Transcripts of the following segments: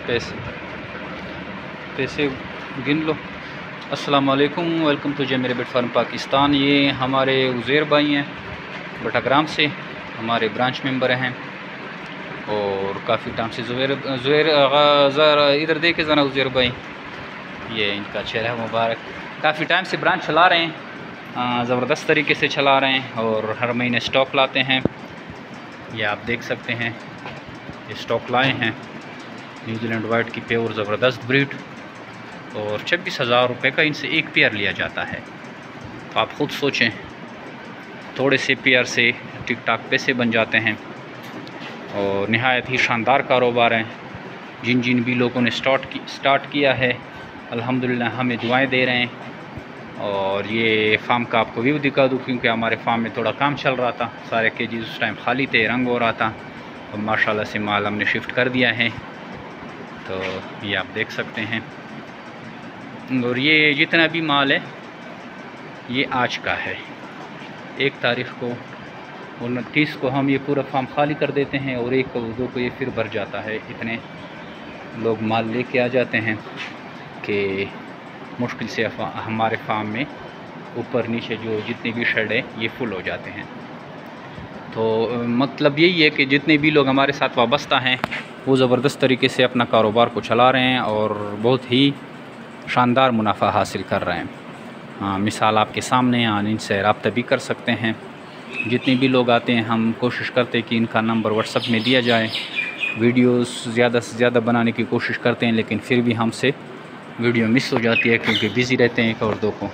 पैसे गिन लो। अस्सलाम वालेकुम, वेलकम टू जय मेरे बेट फार्म पाकिस्तान। ये हमारे उज़ैर भाई हैं बटाग्राम से, हमारे ब्रांच मेंबर हैं और काफ़ी टाइम से ज़ुहैर इधर देखे ज़रा उज़ैर भाई, ये इनका चेहरा मुबारक, काफ़ी टाइम से ब्रांच चला रहे हैं, ज़बरदस्त तरीके से चला रहे हैं और हर महीने स्टॉक लाते हैं। ये आप देख सकते हैं, ये स्टॉक लाए हैं न्यूजीलैंड वाइट की प्योर ज़बरदस्त ब्रीड और 26,000 रुपये का इनसे एक पेयर लिया जाता है। तो आप ख़ुद सोचें, थोड़े से पेयर से टिक टाक पैसे बन जाते हैं और नहायत ही शानदार कारोबार है। जिन जिन भी लोगों ने स्टार्ट किया है अल्हम्दुलिल्लाह हमें दुआएं दे रहे हैं। और ये फार्म का आपको व्यू दिखा दूँ, क्योंकि हमारे फार्म में थोड़ा काम चल रहा था, सारे केजीज उस टाइम खाली थे, रंग हो रहा था और माशाल्लाह से माल हमने शिफ्ट कर दिया है। तो ये आप देख सकते हैं, और ये जितना भी माल है ये आज का है। 1 तारीख़ को और 29 को हम ये पूरा फार्म खाली कर देते हैं और 1 को 2 को ये फिर भर जाता है। इतने लोग माल लेके आ जाते हैं कि मुश्किल से हमारे फार्म में ऊपर नीचे जो जितनी भी शेड है ये फुल हो जाते हैं। तो मतलब यही है कि जितने भी लोग हमारे साथ वाबस्ता हैं वो ज़बरदस्त तरीके से अपना कारोबार को चला रहे हैं और बहुत ही शानदार मुनाफा हासिल कर रहे हैं। मिसाल आपके सामने हैं, इनसे रब्ता भी कर सकते हैं। जितने भी लोग आते हैं हम कोशिश करते हैं कि इनका नंबर व्हाट्सएप में दिया जाए। वीडियोस ज़्यादा से ज़्यादा बनाने की कोशिश करते हैं, लेकिन फिर भी हमसे वीडियो मिस हो जाती है क्योंकि बिज़ी रहते हैं 1 और 2 को।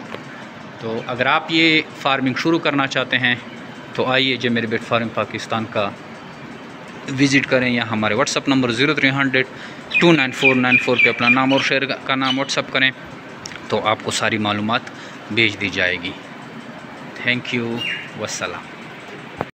तो अगर आप ये फार्मिंग शुरू करना चाहते हैं तो आइए जय मेरे बेट फार्म पाकिस्तान का विज़िट करें, या हमारे व्हाट्सअप नंबर 0300 29494 पे अपना नाम और शहर का नाम व्हाट्सअप करें तो आपको सारी मालूमात भेज दी जाएगी। Thank you, वस्सलाम।